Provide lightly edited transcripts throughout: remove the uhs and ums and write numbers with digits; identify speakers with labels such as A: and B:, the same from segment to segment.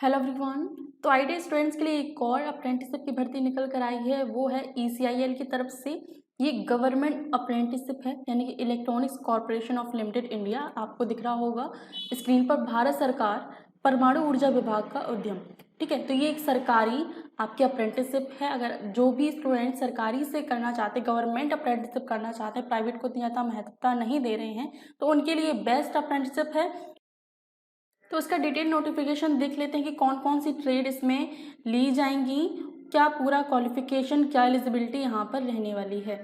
A: Hello everyone. तो ITI students के लिए एक और अप्रेंटिसशिप की भर्ती निकल कर आई है, वो है ईसीआईएल की तरफ से। ये गवर्नमेंट अप्रेंटिसशिप है, यानी कि electronics corporation of limited India. आपको दिख रहा होगा स्क्रीन पर, भारत सरकार परमाणु ऊर्जा विभाग का उद्यम। ठीक है, तो ये एक सरकारी आपकी अप्रेंटिसशिप है। अगर जो भी स्टूडेंट सरकारी से करना चाहते, गवर्नमेंट अप्रेंटिसशिप करना चाहते हैं, प्राइवेट को इतनी ज़्यादा महत्वता नहीं दे रहे हैं, तो उनके लिए बेस्ट अप्रेंटिसशिप है। तो इसका डिटेल नोटिफिकेशन देख लेते हैं कि कौन कौन सी ट्रेड इसमें ली जाएंगी, क्या पूरा क्वालिफिकेशन, क्या एलिजिबिलिटी यहाँ पर रहने वाली है।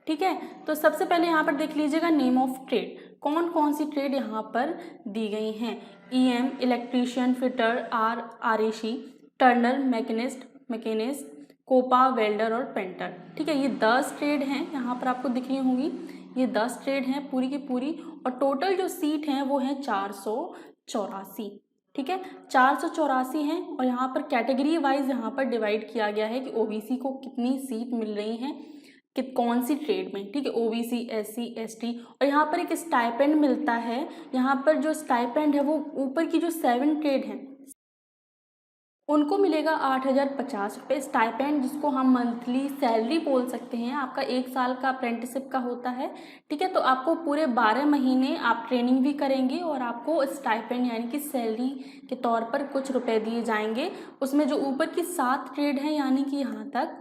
A: ठीक है, तो सबसे पहले यहाँ पर देख लीजिएगा नेम ऑफ ट्रेड, कौन कौन सी ट्रेड यहाँ पर दी गई हैं। EM, electrician, fitter, RAC, turner, machinist, COPA, welder और पेंटर। ठीक है, ये 10 ट्रेड हैं, यहाँ पर आपको दिख रही होंगी। ये 10 ट्रेड हैं पूरी की पूरी, और टोटल जो सीट हैं वो हैं 484। ठीक है, 484 हैं। और यहाँ पर कैटेगरी वाइज यहाँ पर डिवाइड किया गया है कि ओबीसी को कितनी सीट मिल रही हैं कि कौन सी ट्रेड में। ठीक है, ओबीसी, एससी, एसटी, और यहाँ पर एक स्टाइपेंड मिलता है। यहाँ पर जो स्टाइपेंड है वो ऊपर की जो 7 ट्रेड हैं उनको मिलेगा 8,050 रुपये स्टाइपेंड, जिसको हम मंथली सैलरी बोल सकते हैं। आपका 1 साल का अप्रेंटिसशिप का होता है। ठीक है, तो आपको पूरे 12 महीने आप ट्रेनिंग भी करेंगे और आपको स्टाइपेंड यानी कि सैलरी के तौर पर कुछ रुपए दिए जाएंगे। उसमें जो ऊपर की 7 ट्रेड हैं यानी कि यहाँ तक,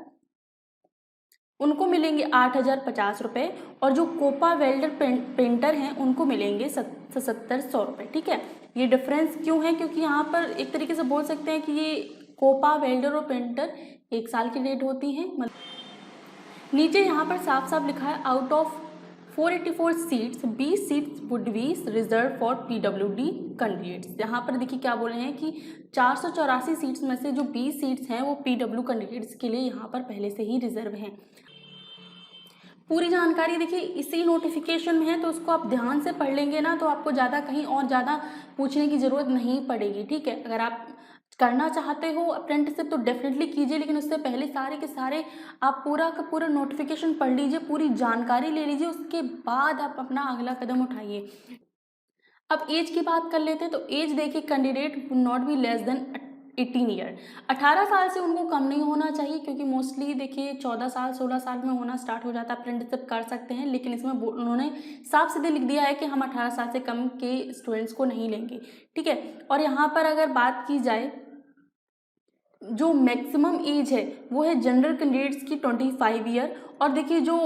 A: उनको मिलेंगे 8,050 रुपये, और जो कोपा, वेल्डर, पेंटर हैं उनको मिलेंगे 7,700 रुपये। ठीक है, ये डिफरेंस क्यों है? क्योंकि यहाँ पर एक तरीके से बोल सकते हैं कि ये कोपा, वेल्डर और पेंटर 1 साल की रेट होती हैं। नीचे यहाँ पर साफ साफ लिखा है out of 484 seats 20 seats would be reserve for PWD candidates. यहाँ पर देखिए क्या बोल रहे हैं कि 484 सीट्स में से जो 20 सीट्स हैं वो पीडब्ल्यू कैंडिडेट्स के लिए यहाँ पर पहले से ही रिजर्व हैं। पूरी जानकारी देखिए इसी नोटिफिकेशन में है, तो उसको आप ध्यान से पढ़ लेंगे ना, तो आपको ज़्यादा कहीं और ज़्यादा पूछने की ज़रूरत नहीं पड़ेगी। ठीक है, अगर आप करना चाहते हो अप्रेंटिसशिप तो डेफिनेटली कीजिए, लेकिन उससे पहले सारे के सारे आप पूरा का पूरा नोटिफिकेशन पढ़ लीजिए, पूरी जानकारी ले लीजिए, उसके बाद आप अपना अगला कदम उठाइए। अब एज की बात कर लेते हैं, तो एज देखिए candidate would not be less than 18 year. 18 साल से उनको कम नहीं होना चाहिए, क्योंकि मोस्टली देखिए 14 साल 16 साल में होना स्टार्ट हो जाता है, अप्रेंटिसशिप कर सकते हैं। लेकिन इसमें उन्होंने साफ सीधे लिख दिया है कि हम 18 साल से कम के स्टूडेंट्स को नहीं लेंगे। ठीक है, और यहाँ पर अगर बात की जाए जो मैक्सिमम एज है वो है जनरल कैंडिडेट्स की 25 ईयर। और देखिए जो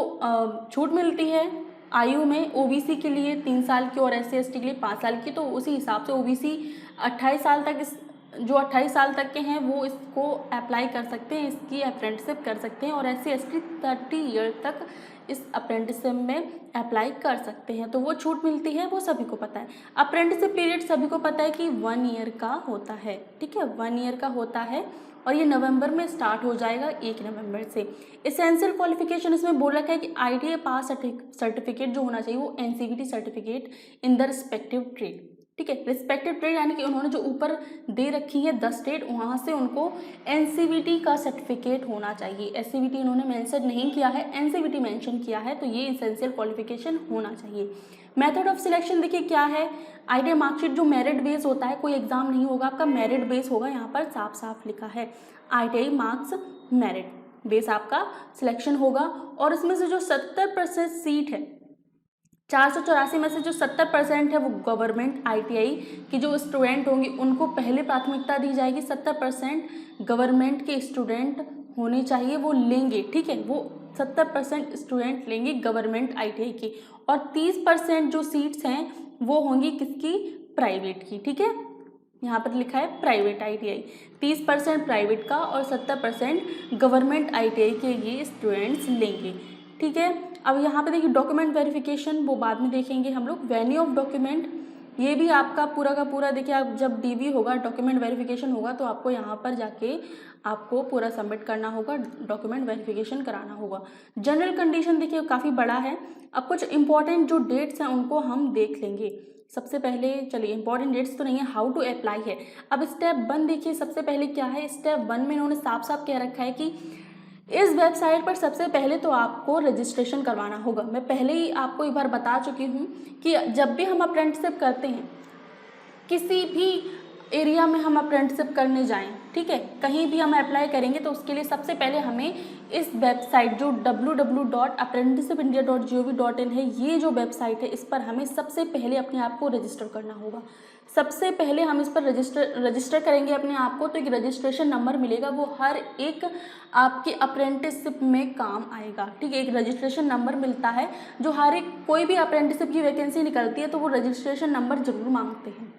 A: छूट मिलती है आयु में, ओबीसी के लिए 3 साल की और एससी एसटी के लिए 5 साल की, तो उसी हिसाब से ओबीसी 28 साल तक जो 28 साल तक के हैं वो इसको अप्लाई कर सकते हैं, इसकी अप्रेंटिसशिप कर सकते हैं। और एससी एसटी 30 ईयर तक इस अप्रेंटिसशिप में अप्लाई कर सकते हैं, तो वो छूट मिलती है, वो सभी को पता है। अप्रेंटिसशिप पीरियड सभी को पता है कि 1 ईयर का होता है। ठीक है, 1 ईयर का होता है, और ये नवंबर में स्टार्ट हो जाएगा, 1 नवंबर से। एसेंशियल क्वालिफिकेशन इसमें बोल रखा है कि आईटीआई पास सर्टिफिकेट जो होना चाहिए वो NCVT certificate in the respective trade. ठीक है, रिस्पेक्टिव ट्रेड यानी कि उन्होंने जो ऊपर दे रखी है 10 ट्रेड, वहाँ से उनको एनसीवीटी का सर्टिफिकेट होना चाहिए। एससीवीटी उन्होंने मेंशन नहीं किया है, एनसीवीटी मेंशन किया है, तो ये एसेंशियल क्वालिफिकेशन होना चाहिए। मेथड ऑफ सिलेक्शन देखिए क्या है, आईटीआई मार्कशीट जो मेरिट बेस होता है, कोई एग्जाम नहीं होगा आपका, मेरिट बेस होगा। यहाँ पर साफ साफ लिखा है आईटीआई मार्क्स मेरिट बेस आपका सिलेक्शन होगा। और इसमें से जो 70% सीट है, 484 में से जो 70% है वो गवर्नमेंट आईटीआई की जो स्टूडेंट होंगे उनको पहले प्राथमिकता दी जाएगी। 70% गवर्नमेंट के स्टूडेंट होने चाहिए, वो लेंगे। ठीक है, वो 70% स्टूडेंट लेंगे गवर्नमेंट आईटीआई की, और 30% जो सीट्स हैं वो होंगी किसकी, प्राइवेट की। ठीक है, यहाँ पर लिखा है प्राइवेट आईटीआई, 30% प्राइवेट का और 70% गवर्नमेंट आईटीआई के ये स्टूडेंट्स लेंगे। ठीक है, अब यहाँ पे देखिए डॉक्यूमेंट वेरिफिकेशन वो बाद में देखेंगे हम लोग। वेन्यू ऑफ डॉक्यूमेंट ये भी आपका पूरा का पूरा देखिए, आप जब डीवी होगा, डॉक्यूमेंट वेरिफिकेशन होगा, तो आपको यहाँ पर जाके आपको पूरा सबमिट करना होगा, डॉक्यूमेंट वेरिफिकेशन कराना होगा। जनरल कंडीशन देखिए काफ़ी बड़ा है। अब कुछ इंपॉर्टेंट जो डेट्स हैं उनको हम देख लेंगे। सबसे पहले चलिए, इंपॉर्टेंट डेट्स तो नहीं है, हाउ टू अप्लाई है। अब स्टेप 1 देखिए, सबसे पहले क्या है, स्टेप 1 में इन्होंने साफ साफ कह रखा है कि इस वेबसाइट पर सबसे पहले तो आपको रजिस्ट्रेशन करवाना होगा। मैं पहले ही आपको एक बार बता चुकी हूँ कि जब भी हम अप्रेंटिसशिप करते हैं किसी भी एरिया में हम अप्रेंटिसशिप करने जाएं, ठीक है, कहीं भी हम अप्लाई करेंगे तो उसके लिए सबसे पहले हमें इस वेबसाइट जो www.apprenticeshipindia.gov.in है, ये जो वेबसाइट है, इस पर हमें सबसे पहले अपने आप को रजिस्टर करना होगा। सबसे पहले हम इस पर रजिस्टर करेंगे अपने आप को, तो एक रजिस्ट्रेशन नंबर मिलेगा, वो हर एक आपके अप्रेंटिसशिप में काम आएगा, ठीक है। एक रजिस्ट्रेशन नंबर मिलता है जो हर एक कोई भी अप्रेंटिसशिप की वैकेंसी निकलती है तो वो रजिस्ट्रेशन नंबर जरूर मांगते हैं,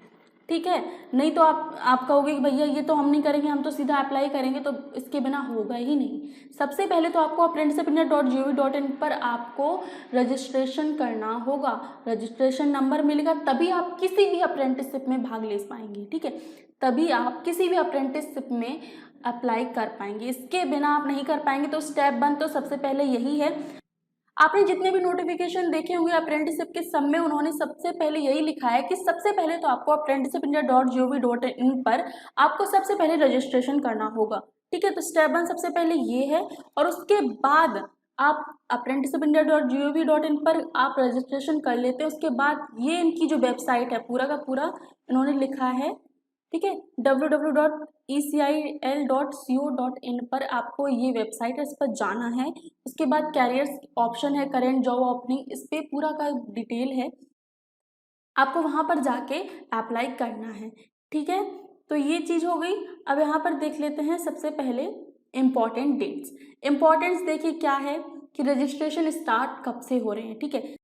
A: ठीक है। नहीं तो आप कहोगे कि भैया ये तो हम नहीं करेंगे, हम तो सीधा अप्लाई करेंगे, तो इसके बिना होगा ही नहीं। सबसे पहले तो आपको apprenticeshipindia.gov.in पर आपको रजिस्ट्रेशन करना होगा, रजिस्ट्रेशन नंबर मिलेगा, तभी आप किसी भी अप्रेंटिसशिप में भाग ले पाएंगे, ठीक है, तभी आप किसी भी अप्रेंटिसशिप में अप्लाई कर पाएंगे। इसके बिना आप नहीं कर पाएंगे। तो स्टेप 1 तो सबसे पहले यही है। आपने जितने भी नोटिफिकेशन देखे होंगे अप्रेंटिसशिप के, सब में उन्होंने सबसे पहले यही लिखा है कि सबसे पहले तो आपको apprenticeshipindia.gov.in पर आपको सबसे पहले रजिस्ट्रेशन करना होगा, ठीक है। तो स्टेप 1 सबसे पहले ये है, और उसके बाद आप apprenticeshipindia.gov.in पर आप रजिस्ट्रेशन कर लेते हैं। उसके बाद ये इनकी जो वेबसाइट है पूरा का पूरा इन्होंने लिखा है, ठीक है, www.ecil.co.in पर आपको ये वेबसाइट है, इस पर जाना है। उसके बाद कैरियर्स ऑप्शन है, करेंट जॉब ओपनिंग, इस पर पूरा का डिटेल है, आपको वहाँ पर जाके अप्लाई करना है, ठीक है। तो ये चीज़ हो गई। अब यहाँ पर देख लेते हैं सबसे पहले इम्पॉर्टेंट डेट्स। इम्पॉर्टेंट्स देखिए क्या है कि रजिस्ट्रेशन स्टार्ट कब से हो रहे हैं, ठीक है।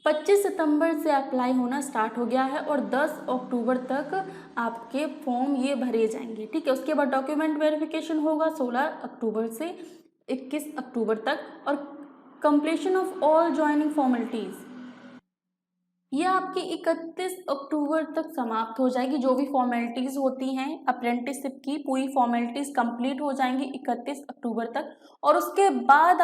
A: 25 सितंबर से अप्लाई होना स्टार्ट हो गया है और 10 अक्टूबर तक आपके फॉर्म ये भरे जाएंगे, ठीक है। उसके बाद डॉक्यूमेंट वेरिफिकेशन होगा 16 अक्टूबर से 21 अक्टूबर तक, और completion of all joining formalities ये आपकी 31 अक्टूबर तक समाप्त हो जाएगी। जो भी फॉर्मेलिटीज़ होती हैं अप्रेंटिसशिप की, पूरी फॉर्मेलिटीज़ कंप्लीट हो जाएंगी 31 अक्टूबर तक, और उसके बाद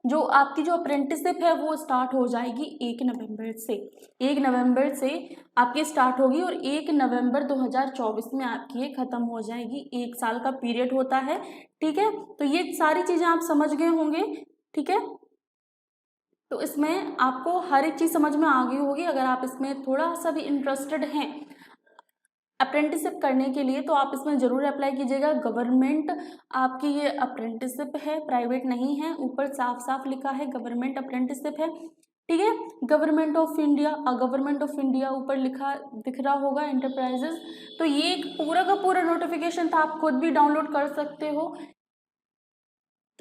A: जो आपकी जो अप्रेंटिसशिप है वो स्टार्ट हो जाएगी 1 नवंबर से। 1 नवंबर से आपकी स्टार्ट होगी और 1 नवंबर 2024 में आपकी ये ख़त्म हो जाएगी। 1 साल का पीरियड होता है, ठीक है। तो ये सारी चीज़ें आप समझ गए होंगे, ठीक है। तो इसमें आपको हर एक चीज़ समझ में आ गई होगी। अगर आप इसमें थोड़ा सा भी इंटरेस्टेड हैं अप्रेंटिसशिप करने के लिए तो आप इसमें ज़रूर अप्लाई कीजिएगा। गवर्नमेंट आपकी ये अप्रेंटिसशिप है, प्राइवेट नहीं है, ऊपर साफ साफ लिखा है गवर्नमेंट अप्रेंटिसशिप है, ठीक है। Government of India, government of India ऊपर लिखा दिख रहा होगा, एंटरप्राइजेस। तो ये एक पूरा का पूरा नोटिफिकेशन था, आप खुद भी डाउनलोड कर सकते हो।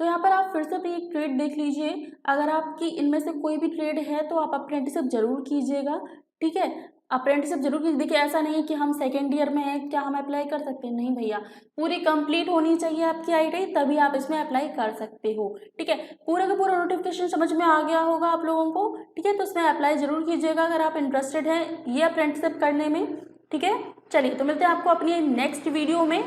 A: तो यहाँ पर आप फिर से भी एक ट्रेड देख लीजिए। अगर आपकी इनमें से कोई भी ट्रेड है तो आप अप्रेंटिसशिप जरूर कीजिएगा, ठीक है। अप्रेंटिसशिप जरूर कीजिए। देखिए ऐसा नहीं है कि हम सेकेंड ईयर में हैं, क्या हम अप्लाई कर सकते हैं, नहीं भैया, पूरी कंप्लीट होनी चाहिए आपकी आईटी, तभी आप इसमें अप्लाई कर सकते हो, ठीक है। पूरा का पूरा नोटिफिकेशन समझ में आ गया होगा आप लोगों को, ठीक है। तो इसमें अप्लाई जरूर कीजिएगा अगर आप इंटरेस्टेड हैं ये अप्रेंटिसशिप करने में, ठीक है। चलिए तो मिलते हैं आपको अपनी नेक्स्ट वीडियो में।